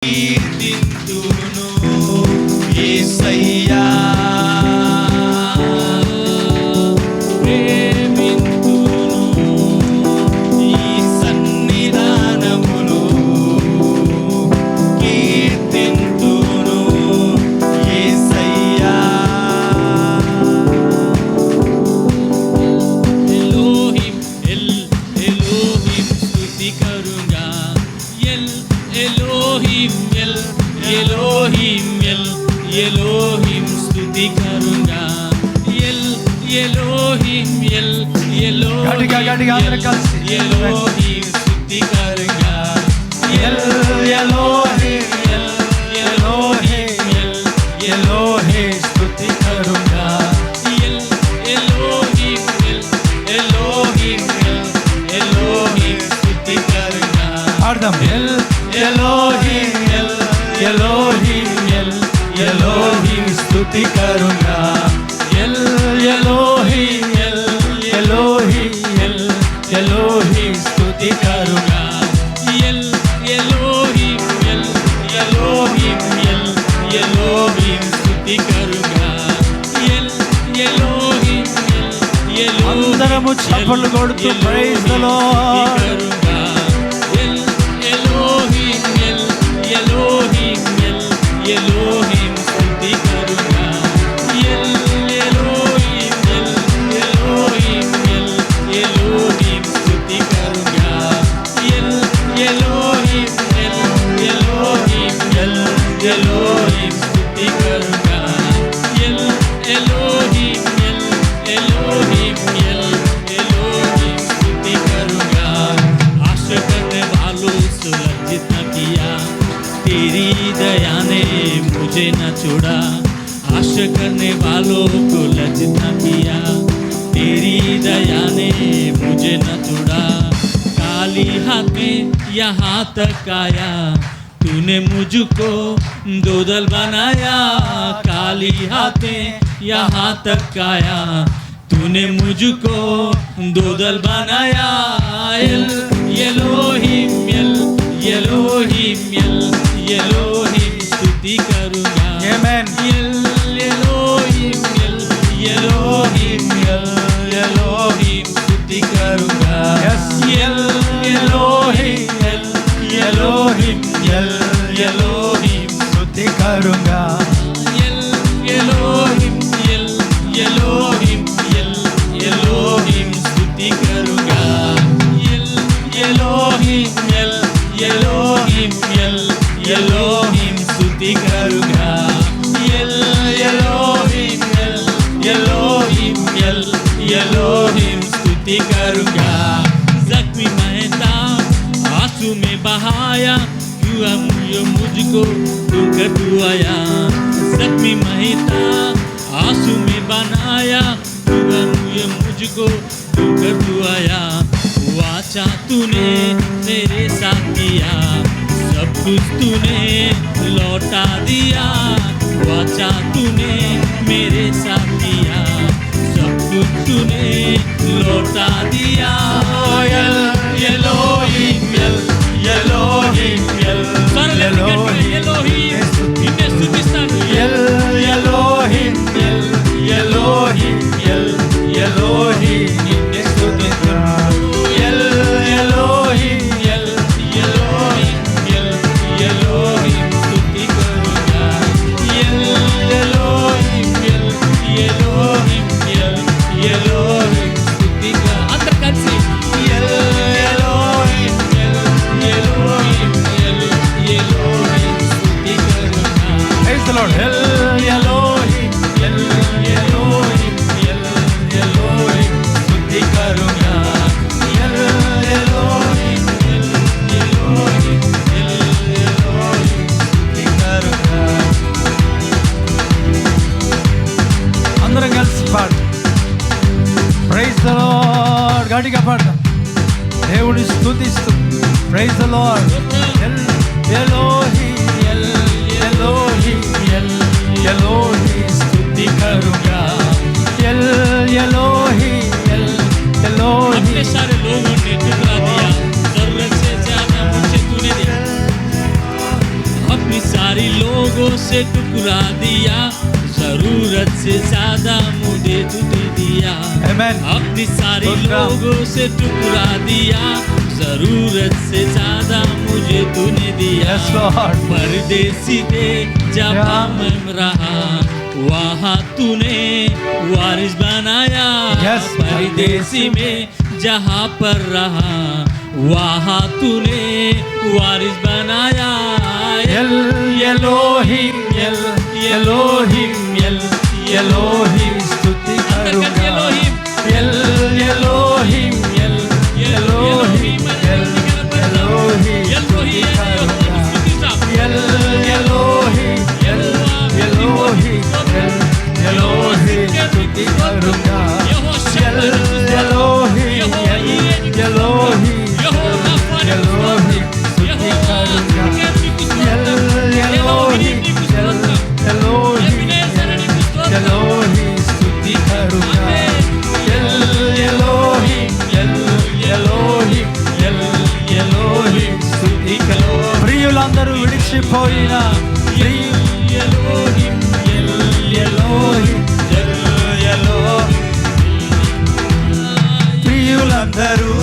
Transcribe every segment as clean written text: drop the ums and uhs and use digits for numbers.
కీర్తింతును యేసయ్యా, ప్రేమింతును ఈ సన్నిధానములో, కీర్తింతును యేసయ్యా. ఎలోహిం ఎలోహిం స్తుతి కరుగా, ఎలోహిం ఎలోహిం ఎలోహిం స్తుతి కరుగా, ఎలోహిం గట్టిగా అందరూ కలిసి ఎలోహిం స్తుతి కరుగా, ఎలోహిం ఎలోహిం స్తుతి కరుగా, ఎలోహిం ఎలోహిం ఎలోహిం స్తుతి కరుగా. అర్థం ఎలోహిం ఎలోహిం ఎలోహిం స్తుతి కరుగా, ఎలోహిం ఎలోహిం ఎలోహిం స్తుతి కరుగా, ఎలోహిం ఎలోహిం ఎలోహిం స్తుతి కరుగా, ఎలోహిం అందరము చప్పట్లు కొడుతూ praise the Lord. Elohim Elohim Elohim స్తుతి కరుగా, ఎలోహిం ఎలోహిం ఎలోహిం స్తుతి కరుగా, ఎలోహిం ఎలోహిం ఎలోహిం స్తుతి కరుగా, ఎలోహిం ఎలోహిం एलोहिम स्तुति करूँगा. आशा करने वालों से लज्जित न किया, तेरी दया ने मुझे न छोड़ा. आशा करने वालों को लज्जित न किया, तेरी दया ने मुझे न छोड़ा. काली हाथें यहाँ तक आया, तूने मुझको दोदल बनाया. काली हाथें यहाँ तक आया, तूने मुझको दोदल बनाया. एलोहिम एलोहिम एलोहिम स्तुति करूँगा. आमेन. एलोहिम एलोहिम एलोहिम स्तुति करूँगा. Yes. एलोहिम एलोहिम एलोहिम స్తుతి కరుగా, एलोहिम एलोहिम एलोहिम स्तुति करूँगा. एलोहिम एलोहिम एलोहिम स्तुति करूँगा. एलोहिम एलोहिम एलोहिम स्तुति करूँगा. जख्मी मैं था, आंसू में बहाया, क्यों मुझको दुख तू आया. जख्मी मैं था, आंसू में बनाया, क्यों मुझको दुख तू आया. वाचा तूने मेरे साथ किया, सब कुछ तूने लौटा दिया. वाचा तूने मेरे साथ किया, सब कुछ तूने लौटा दिया. एलोहिम एलोहिम एलोहिम నిన్నే స్తుతిస్తాను. ఎలోహిం ఎలోహిం ఎలోహిం నిన్నే స్తుతిస్తాను. ఎలోహిం एलोहिम एलोहिम स्तुति करूँगा. एलोहिम एलोहिम एलोहिम स्तुति का अंदर కలిసి एलोहिम एलोहिम एलोहिम स्तुति करूँगा. Praise the Lord. Elohim Elohim Elohim స్తుతి కరుగా, ఎలోహిం ఎలోహిం ఎలోహిం స్తుతి కరుగా. అందరం కలిసి పాడు. Praise the Lord. గట్టిగా పాడదాం. దేవుని స్తుతిస్తూ praise the Lord. Elohim Elohim अपनी सारी लोगों से टुकड़ा दिया, जरूरत से ज्यादा मुझे तू दे दिया। Amen. अपनी सारी स्तोत्रम। लोगों से टुकड़ा दिया, जरूरत से ज्यादा मुझे तूने दिया। Yes, Lord. परदेसी थे जहाँ जहाँ मैं रहा, वहाँ तूने वारिस बनाया। Yes, परदेसी में जहाँ पर रहा, वहाँ तूने वारिस बनाया। El Elohim, El Elohim, El Elohim स्तुति करूंगा। El Elohim, El Elohim, El Elohim स्तुति करूंगा। El Elohim, El Elohim, El Elohim स्तुति करूंगा। El Elohim, El Elohim, Elohim स्तुति करूंगा। El Elohim, El Elohim, Elohim स्तुति करूंगा। El Elohim, El Elohim, Elohim स्तुति करूंगा। ప్రియులందరూ విడిచిపోయిన Elohim, Elohim, ప్రియులందరూ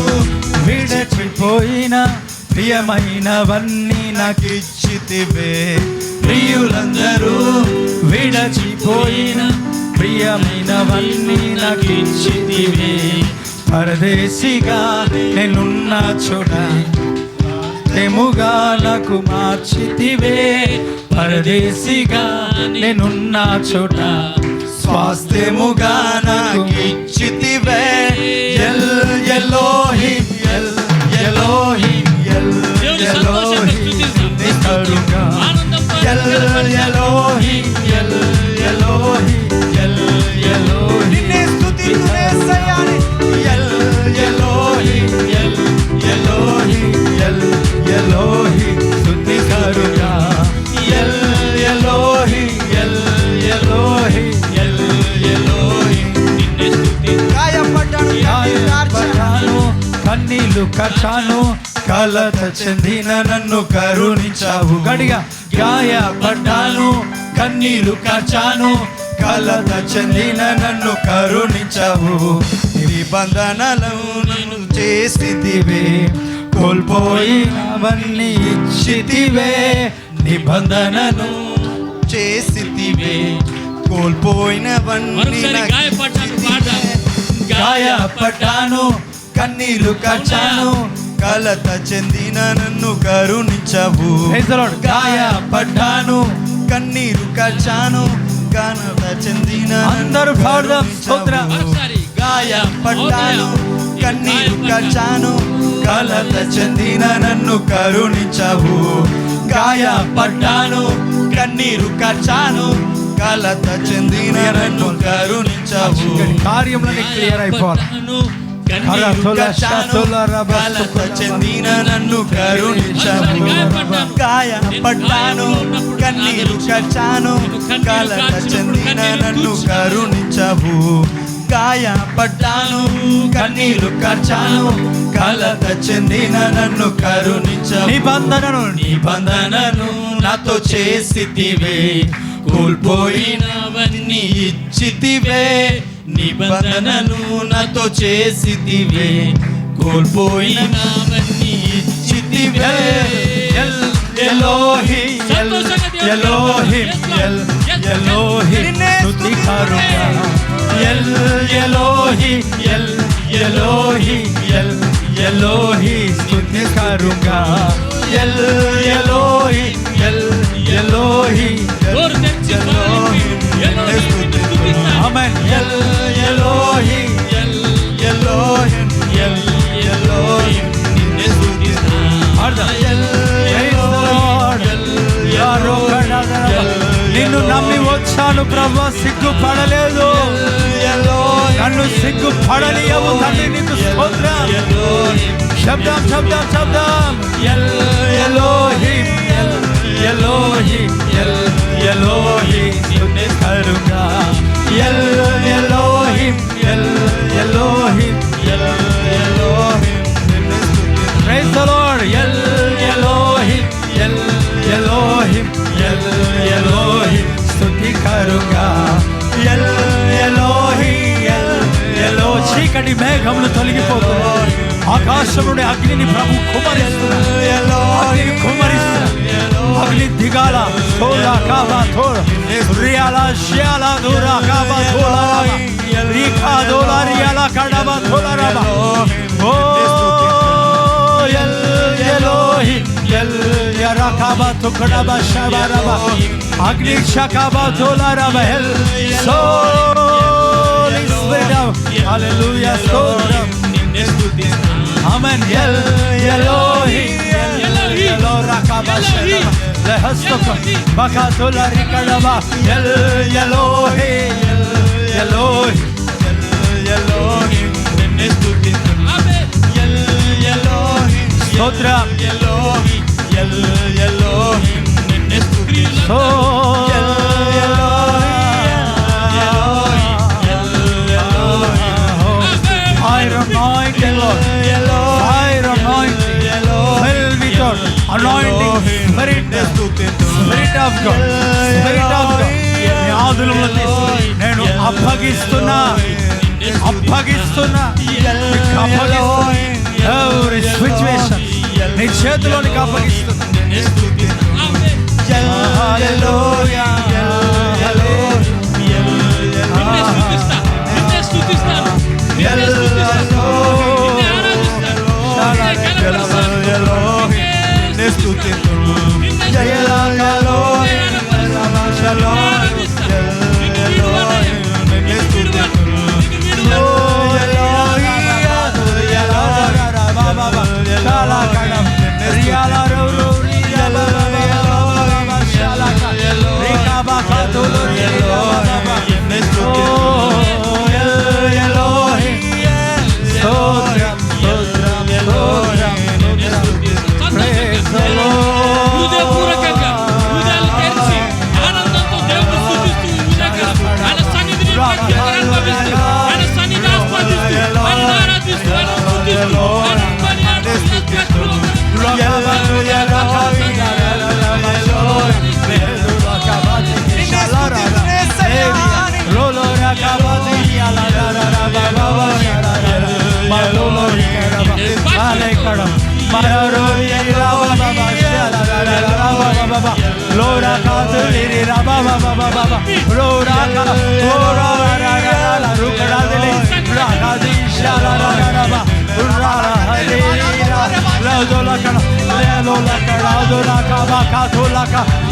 విడిచిపోయిన ప్రియమైనవన్నీ నాకిచ్చితివే. ప్రియులందరూ విడిచిపోయిన ప్రియమైనవన్నీ నాకిచ్చితివే. పరదేశిగా నేనున్న చోట తెముగా నాకు మార్చితివే. పరదేశిగా నేనున్న చోట స్వాస్థ్యముగా నాకు ఇచ్చితివే. El Elohim, El Elohim, El Elohim స్తుతి కరుగా. El Elohim, El Elohim, El Elohim నిన్నే స్తుతిస్తునే సయాని. El Elohim, El Elohim, El Elohim స్తుతి కరుగా. El Elohim, El Elohim, El Elohim నిన్నే స్తుతి. గాయపడ్డాను, కన్నీళ్లు కార్చాను, కలత చెందిన నన్ను కరుణించావు. గడిగా గాయపడ్డాను, కన్నీళ్లు కార్చాను, కలత చెందిన నన్ను కరుణించావు. నిబంధనలను నన్ను చేసితివే, కోల్పోయినవన్నీ ఇచ్చితివే. నిబంధనను చేసితివే, కోల్పోయినవన్నీ గాయపడ్డాను, కన్నీళ్లు కార్చాను, కలత చెందిన నన్ను కరుణించవు. గాయపడ్డాను, కన్నీరు కార్చాను, కలత చెందిన అందరూ పాడదాం స్తోత్రం. గాయపడ్డాను, కన్నీరు కార్చాను, కలత చెందిన నన్ను కరుణించవు. గాయపడ్డాను, కన్నీరు కార్చాను, కలత చెందిన నన్ను కరుణించవు. కార్యములని క్లియర్ అయిపోవాలి. కలత చెందిన నన్ను కరుణించవు. గాయపడ్డాను, కన్నీరు కార్చాను, కలత చెందిన నన్ను కరుణించవు. గాయపడ్డాను, కన్నీరు కార్చాను, కలత చెందిన నన్ను కరుణించవు. నిబంధనను నాతో చేసితివే, కోల్పోయినవన్నీ ఇచ్చితివే. నిబంధనను నాతో చేసితివే, కోల్పోయినవన్నీ ఇచ్చితివే. El Elohim, El Elohim, El Elohim స్తుతి కరుగా. El Elohim, El Elohim, El Elohim స్తుతి కరుగా. El Elohim, El Elohim, amen. El Elohim, El Elohim, El Elohim నిన్నే స్తుతిస్తాను. నిన్ను నమ్మి వచ్చాను ప్రభు, సిగ్గుపడలేదు. నన్ను సిగ్గుపడనియవు తండ్రి, నీకు స్తోత్రం. శబ్దం శబ్దం శబ్దం. El Elohim, El Elohim, El Elohim స్తుతి కరుగా. El Elohim, El Elohim, El Elohim నిన్నే స్తుతి. Praise the Lord. El Elohim, El Elohim, చీకటి మేఘములు తొలగిపోతున్నాయి. ఆకాశం నుండి అగ్నిని ప్రభు కుమరిస్తున్నాడు. అగ్ని దిగాల తోలా కాబా తోల రియాల శ్యాల దూరా కాబా తోలా రీఖా దోలా రియాల కడబా తోలా రబా. ఓ ఎలోహి ఎల్ యరకబా తుకడబా షబరబా అగ్ని షకబా తోలా రబా ఎల్ సోలి స్వెడవ్ హల్లెలూయా స్తోత్రం. ఆమేన్. ఎల్ ఎలోహి లహస్తక బకాతుల రికడబా ఎల్ ఎలోహి ఎలోహి ఎలోహి నిన్నే స్తుతిస్తాను. ఆమేన్. ఎల్ ఎలోహి స్తోత్రం. ఎలోహి ఎల్ ఎలోహి నిన్నే స్తుతిస్తాను. El Elohi Elohi Elohi fire anointing Lord fire anointing anointing spirit of God spirit of God నీ ఆదులను తీసి నేను అప్పగిస్తున్నా every situation నీ చేతిలోనికి అప్పగిస్తున్నా. హల్లెలూయా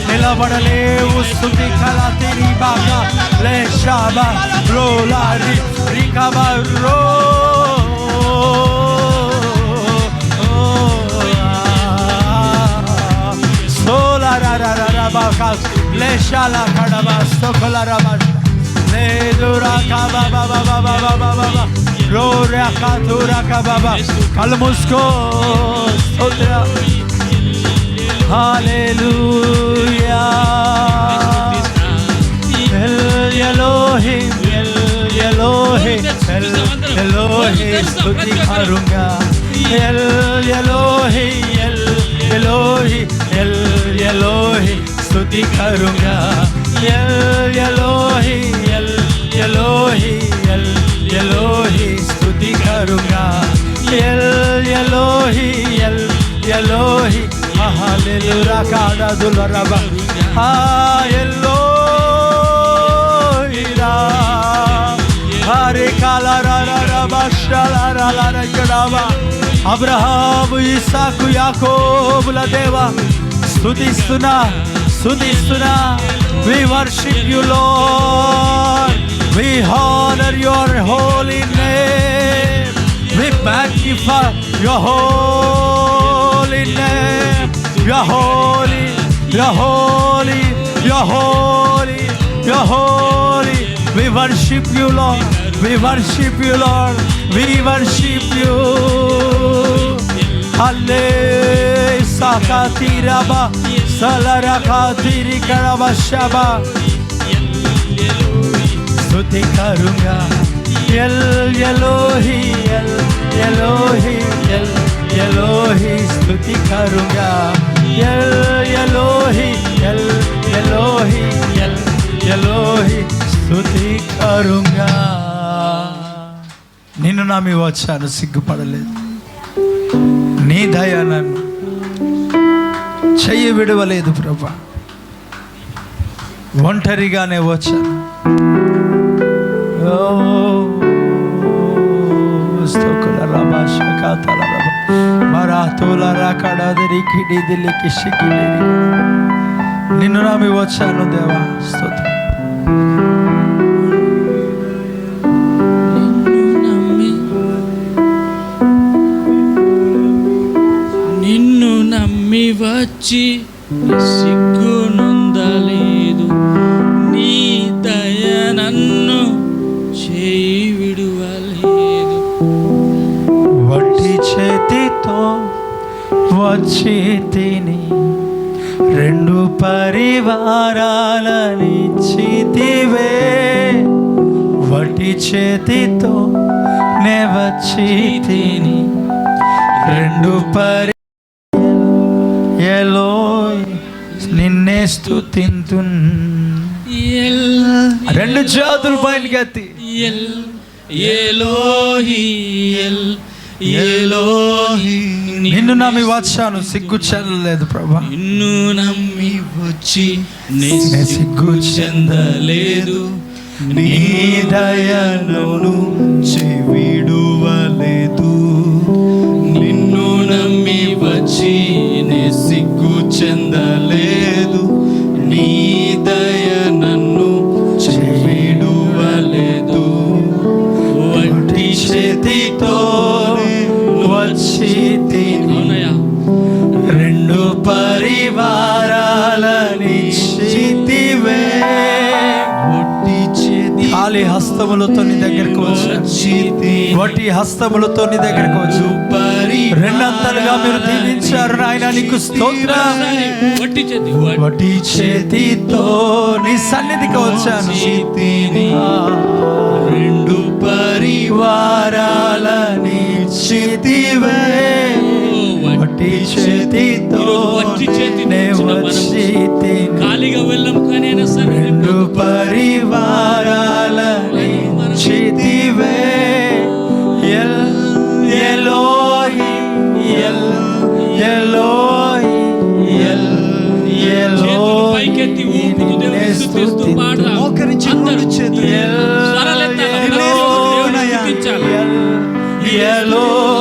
నిలబడలేవు స్తుతి కళ తిరి బాగా లే షాబా రోలారి రికబా రో లే షాలా కడబా స్తోకల రబా లే దురా కబా బాబా బాబా బాబా రో రకా దురా కబా కళ్ళు మూసుకో స్తోత్ర. హల్లెలూయా ఎల్ ఎలోహి ఎల్ ఎలోహి ఎల్ ఎలోహి స్తుతి కరుంగా ఎల్ ఎలోహి ఎల్ ఎలోహి ఎల్ ఎలోహి స్తుతి కరుంగా ఎల్ ఎలోహి ఎల్ ఎలోహి ఎల్ ఎలోహి స్తుతి కరుంగా ఎల్ ఎలోహి ఎల్ ఎలోహి హల్లెలూయా కాదదుల రబా ఎలోహి రా హరే కాలరా రబా షలరా రకడబా అబ్రహాము ఇస్సాకు యాకోబుల దేవా స్తుతిస్తున్నా. We worship you, Lord. We honor your holy name. We magnify your holy name. You're holy, you're holy, you're holy, you're holy. We worship you, Lord. We worship you, Lord. We worship you. Hallelujah. Sakatiraba Salarakatiri Karabashaba स्तुति करूंगा यल यलोही यल यलोही यल यलोही स्तुति करूंगा यल यलोही यल यलोही यल यलोही स्तुति करूंगा. నిన్ను నమ్మి వచ్చాను, సిగ్గుపడలేదు. నీ దయ నన్ను చెయ్యి విడవలేదు ప్రభా. ఒంటరిగానే వచ్చాను. నిన్ను నమ్మి వచ్చాను దేవా, స్తోత్రం. నిన్ను నమ్మి వచ్చి సిగ్గు నొందలేదు, నీ దయ నన్ను చేయి విడువలేదు. వట్టి చేతితో వచ్చి తిని రెండు పరివారాలనిచ్చితివే. వట్టి చేతితో నే వచ్చి తిని రెండు ఎలోయ్ నిన్నే స్తుతింతున్. రెండు చేతులు పైకి ఎత్తి నిన్ను నమ్మి వచ్చాను, సిగ్గు చెందలేదు ప్రభా. నిన్ను నమ్మి వచ్చి సిగ్గు చెందలేదు, నీ దయను విడువలేదు. నిన్ను నమ్మి వచ్చి సిగ్గు చెందలేదు, నీ దయ నన్ను విడువలేదు. వట్టి చేతితో వచ్చి తిని రెండు పరివారాలనిచ్చితివే. ఖాళీ హస్తములతో నీ దగ్గరకు వచ్చి, వట్టి హస్తములతో నీ దగ్గరకు వచ్చి రెండంతలుగా మీరు దీవించారు నాయన, నీకు స్తోత్రం. వట్టి చేతితో నీ సన్నిధికి వచ్చాను, రెండు పరివారాలనిచ్చితివే. వట్టి చేతితో ఖాళీగా వెళ్ళం కానీ రెండు పరివారాలనిచ్చితివే. పైకెత్తి ఊపుతూ దేవుని స్తుతిస్తూ పాడదాం.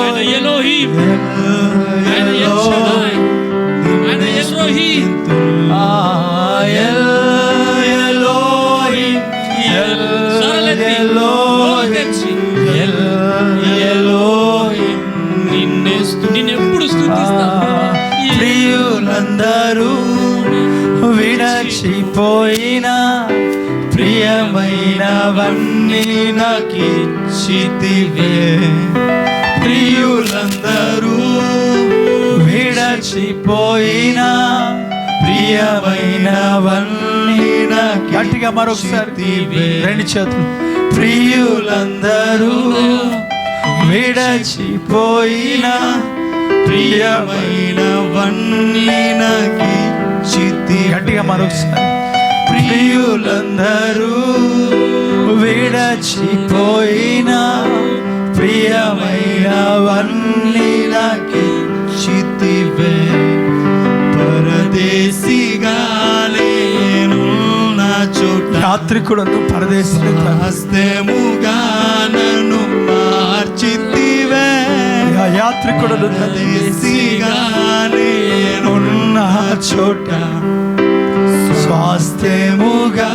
ఆయన ఎలోహీం, ఆయన ఎల్ షడాయ్, ఆయన ఎల్రోహీం. నిన్నెప్పుడు స్తుతిస్తాను. ప్రియులందరూ విడచిపోయినా ప్రియమైనవన్నీ నాకిచ్చితివే. ప్రియులందరూ విడచిపోయినా ప్రియమైనవన్నీ నాకు. గట్టిగా మరొకసారి రెండు చేతులు. ప్రియులందరూ విడచిపోయినా ప్రియమైనవన్నీ నాకిచ్చితివే. గట్టిగా మరొకసారి. ప్రియులందరూ విడచిపోయినా ప్రియమైనవన్నీ నాకిచ్చితివే. పరదేశిగా నేను నా చోట, యాత్రికుడను పరదేశిగా హస్తముగా నన్ను మార్చితివే. యాత్రికుడను పరదేశిగా నేను నా చోట స్వాస్థ్యముగా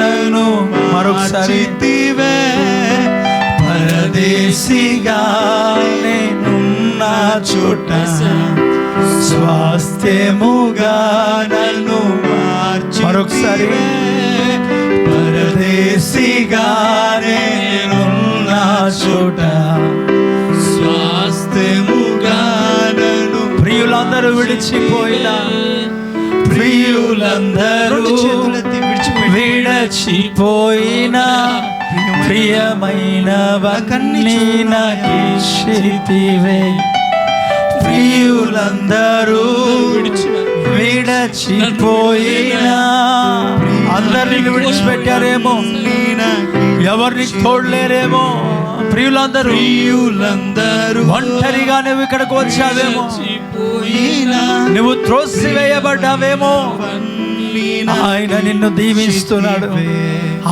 నన్ను మరొకసారి పరదేశిగా నేనున్న చోట స్వాస్థ్యముగా నన్ను మార్చి. మరొకసారి. పరదేశిగా నేనున్న చోట స్వాస్థ్యముగా నన్ను. ప్రియులందరూ విడిచిపోయినా, ప్రియులందరూ విడచిపోయినా ప్రియమైనవన్నీ నాకిచ్చితివే. ప్రియులందరూ విడచిపోయినా, అందరిని విడిచిపెట్టారేమో, ఎవరిని తోడలేరేమో, ప్రియులందరూ ఒంటరిగా నువ్వు ఇక్కడికి వచ్చావేమో, నువ్వు త్రోసివేయబడ్డావేమో. ఆయన నిన్ను దీవిస్తున్నాడు,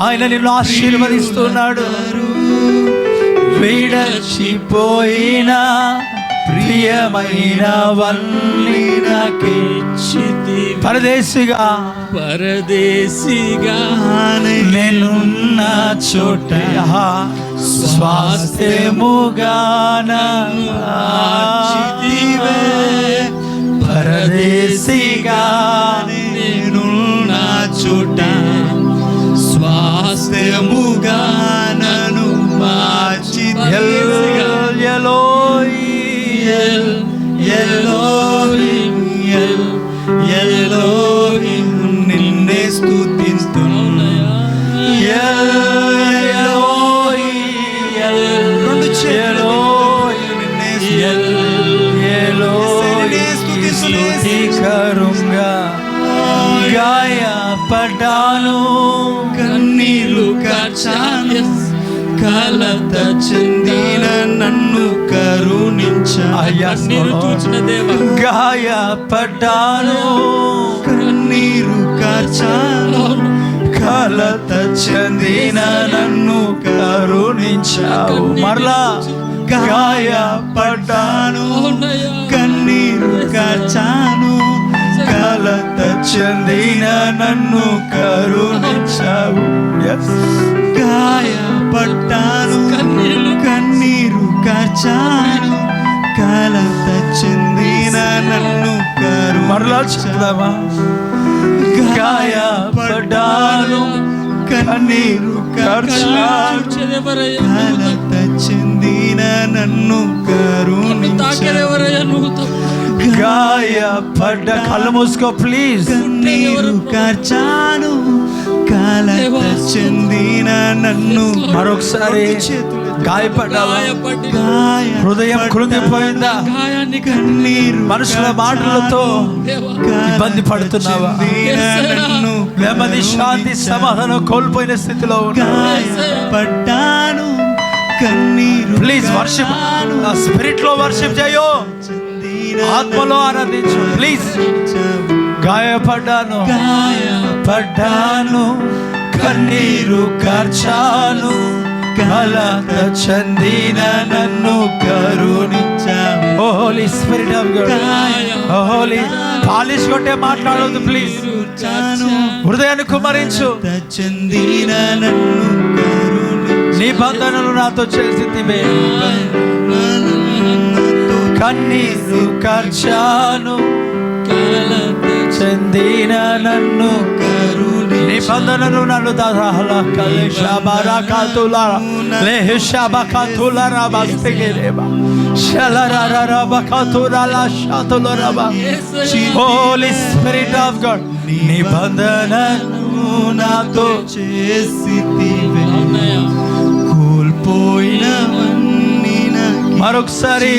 ఆయన నిన్ను ఆశీర్వదిస్తున్నాడు. విడచిపోయిన ప్రియమైన వన్నీ నాకిచ్చితి. పరదేశిగా నేనున్న చోట స్వాస్థ్యముగా నాచితివే. పరదేశిగా నేనున్న చోట స్వాస్థ్యముగా నన్ను మార్చితివే. ఎలోహిం నిన్నే స్తుతిస్తున్నా. గాయపడ్డాను, కన్నీరు కార్చాను, కలత చెందిన నన్ను కరుణించాను. గాయపడ్డాను, కన్నీరు కార్చాను, కలత చెందిన నన్ను కరుణించావు. మరలా గాయపడ్డాను, కన్నీరు కార్చాను, కలత చెందిన నన్ను కరుణించావు. గాయపడ్డాను, కన్నీరు కార్చాను, కలత చెందిన నన్ను మరలా చెప్దామా? గాయపడ్డాను, కన్నీరు కార్చాను, కలత చెందిన నన్ను కరుణించావు. గాయపడ్డ కళ్ళు మూసుకో ప్లీజ్. కన్నీరు కార్చాను, కలత చెందిన నన్ను. మరొకసారి గాయపడ్డావా? హృదయం కృంగిపోయిందా? మనుషుల మాటలతో ఇబ్బంది పడుతున్నావా? నెమ్మది, శాంతి, సమాధానం కోల్పోయిన స్థితిలో పడ్డాను. ప్లీజ్ వర్షిప్, స్పిరిట్ లో వర్షిప్ చేయో, ఆత్మలో ఆరాధించు ప్లీజ్. గాయపడ్డాను, కన్నీరు కార్చాను, కలత చెందిన నన్ను కరుణించావు. O holy spirit of God, O holy. Polish కొట్టే మాట్లాడవద్దు ప్లీజ్. హృదయాన్ని కుమరించు. చెందిన నన్ను నిబంధనలు నాతో చేసితివే. కన్నీరు కార్చాను, చెందిన నన్ను నిబంధనలు నన్ను హోలీ స్పిరిట్ ఆఫ్ గాడ్, నిబంధనలు నాతో చేసితివే. కోల్పోయినవన్నీ మరొకసారి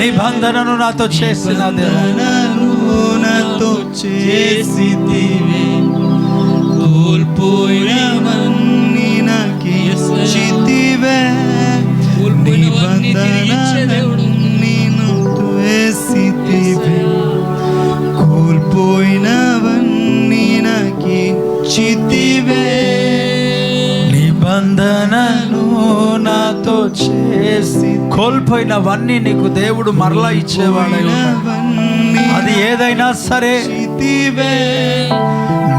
నిబంధనను నాతో చేసిన నాతో చేసితివే. కోల్పోయినవన్నీ నాకిచ్చితివే. నిబంధనలన్నీ నాతో చేసితివే. కోల్పోయినవన్నీ నాకిచ్చితివే. నిబంధనను నాతో చేసి. కోల్పోయినవన్నీ నీకు దేవుడు మరలా ఇచ్చేవాడు. అది ఏదైనా సరే.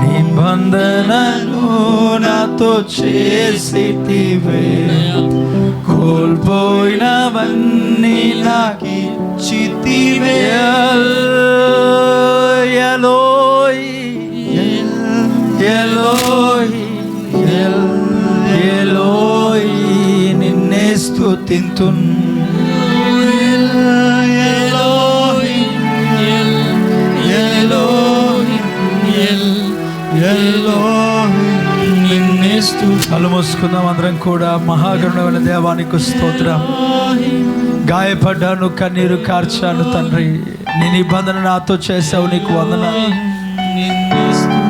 నిబంధనను నాతో చేసితివే. కోల్పోయినవన్నీ నాకిచ్చితివే. ఎలోహి, ఎలోహి, ఎలోహి నిన్నే స్తుతింతున్. ఎలోహి, ఎలోహి, ఎలోహి నిన్నే స్తుతింతున్. కళ్ళు మూసుకుందాం అందరం కూడా. మహాగణమైన దేవానికి స్తోత్రం. గాయపడ్డాను, కన్నీరు కార్చాను తండ్రి. నీ నిబంధన నాతో చేసావు, నీకు వందనాలు.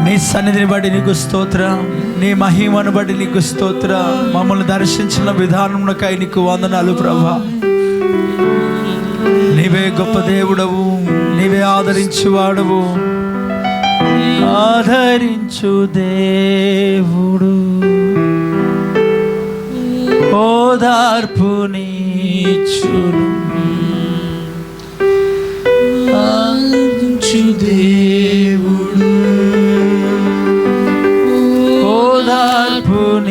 నీ నీ సన్నిధిని బట్టి నీకు స్తోత్రం, నీ మహిమను బట్టి నీకు స్తోత్రం. మమ్మల్ని దర్శించిన విధానమునకై నీకు వందనాలు ప్రభా. నీవే గొప్ప దేవుడవు, నీవే ఆదరించువాడవు. ఆదరించు దేవుడు, ఓదార్పునిచ్చును. ఆదరించు దేవుడు, ఓదార్పునిచ్చును.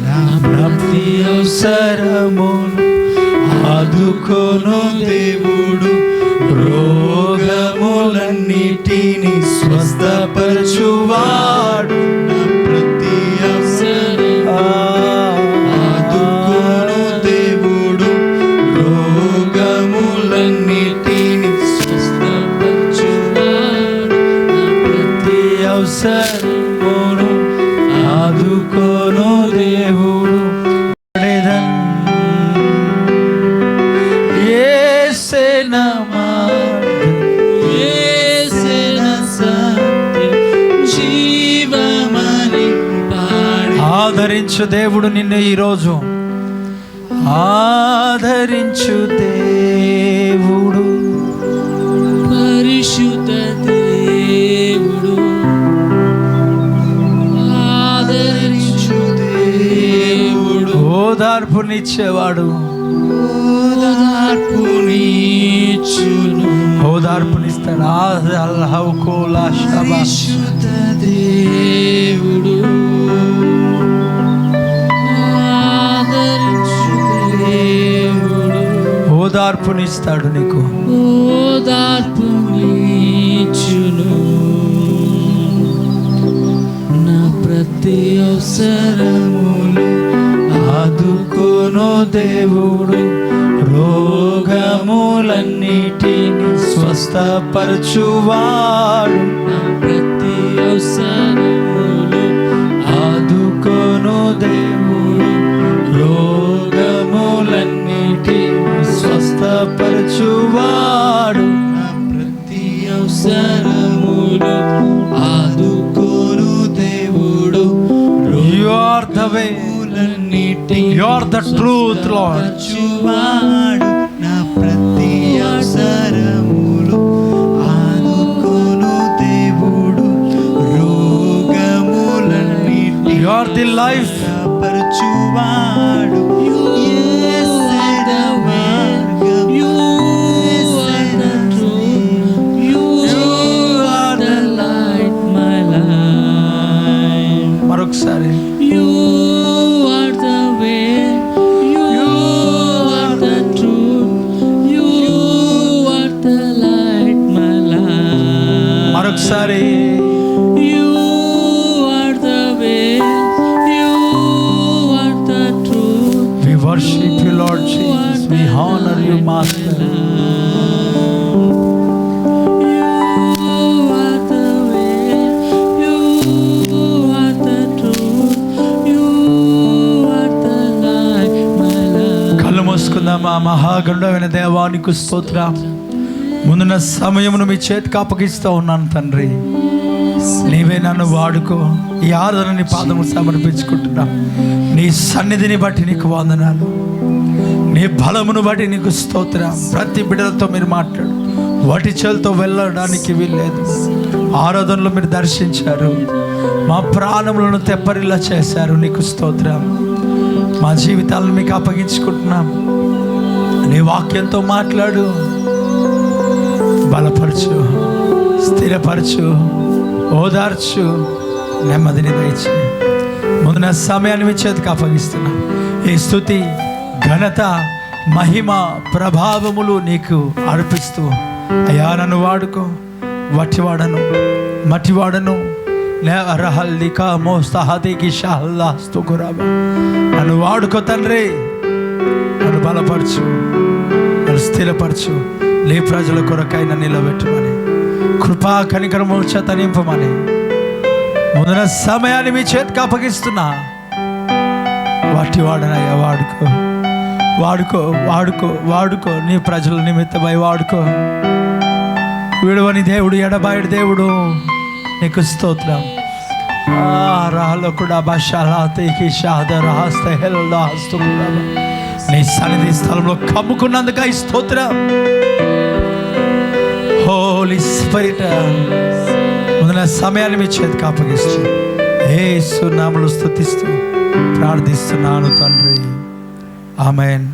నా ప్రతి అవసరమును ఆదుకొను దేవుడు, రోగములన్నిటిని స్వస్థపరచువాడు. నా ప్రతి ఆదుకొను దేవుడు, రోగములన్నిటిని స్వస్థపరచువాడు. నా ప్రతి అవసరమును ఆదుకొను దేవుడు. ఆదరించు దేవుడు నిన్ను ఈరోజు, ఆదరించు దేవుడు, పరిశుద్ధ దేవుడు. ఆదరించు దేవుడు, ఓదార్పునిచ్చేవాడు. ఓదార్పునిచ్చును, ఓదార్పునిస్తాడు. పరిశుద్ధ దేవుడు. ఓదార్పునిస్తాడు నీకు, ఓదార్పునిచ్చును. నా ప్రతి అవసరములు ఆదుకొను దేవుడు, రోగములన్నిటిని స్వస్థపరచువాడు. నా ప్రతి అవసరములు ఆదుకొను దేవుడు, రోగములన్నిటిని స్వస్థపరచువాడు. నా ప్రతి అవసరములు ఆదుకోను దేవుడు. You are the way, you are the truth, Lord. నా ప్రతి అవసరములు ఆదుకోను దేవుడు, రోగములన్నిటిని You are the life, పరచువాడు. మరొకసారి You are the way, you are the truth, you are the light, my life. మరొకసారి You are the way, you are the truth. we worship you, Lord Jesus. We honor you, Master. మా మహాగండమైన దేవానికి స్తోత్రం. ముందున్న సమయమును మీ చేతికి అప్పగిస్తూ ఉన్నాను తండ్రి. నీవే నన్ను వాడుకో. ఈ ఆరాధనని పాదము సమర్పించుకుంటున్నా. నీ సన్నిధిని బట్టి నీకు వందనాలు, నీ బలమును బట్టి నీకు స్తోత్రం. ప్రతి బిడ్డలతో మీరు మాట్లాడు. వాటి చేలతో వెళ్ళడానికి వీల్లేదు. ఆరాధనలో మీరు దర్శించారు, మా ప్రాణములను తెప్పరిల్లా చేశారు. నీకు స్తోత్రం. మా జీవితాలను మీకు అప్పగించుకుంటున్నాం. నీ వాక్యంతో మాట్లాడు, బలపరచు, స్థిరపరచు, ఓదార్చు, నెమ్మదిని దయచే. ముందున సమయాన్ని మీ చేతికి అప్పగిస్తున్నా. ఈ స్తుతి, ఘనత, మహిమ, ప్రభావములు నీకు అర్పిస్తూ అయ్యా నన్ను వాడుకో. వట్టివాడను, మట్టివాడను, అరహల్లిక మోస్తహదికి షహల్లాస్తుకురాబా. నన్ను వాడుకో తండ్రి. నన్ను బలపరచు, నన్ను స్థిరపరచు. నీ ప్రజల కొరకైనా నిలబెట్టమని, కృపా కనికరము చేత నింపమని ముందున సమయాన్ని మీ చేతికి అప్పగిస్తున్నా. వాటి వాడనయ్యా, వాడుకో, వాడుకో, వాడుకో, వాడుకో. నీ ప్రజల నిమిత్తమై వాడుకో. విడువని దేవుడు, ఎడబాయడి దేవుడు, నీకు స్తోత్రం. రాలో కూడా భాషాకి నీ సన్నిధి స్థలంలో కమ్ముకున్నందుకు ఈ స్తోత్రం. హోలీ స్పిరిట్, ముందున సమయాన్ని మీ చేతికి అప్పగిస్తూ యేసు నామములో స్తుతిస్తూ ప్రార్థిస్తున్నాను తండ్రి. ఆమేన్.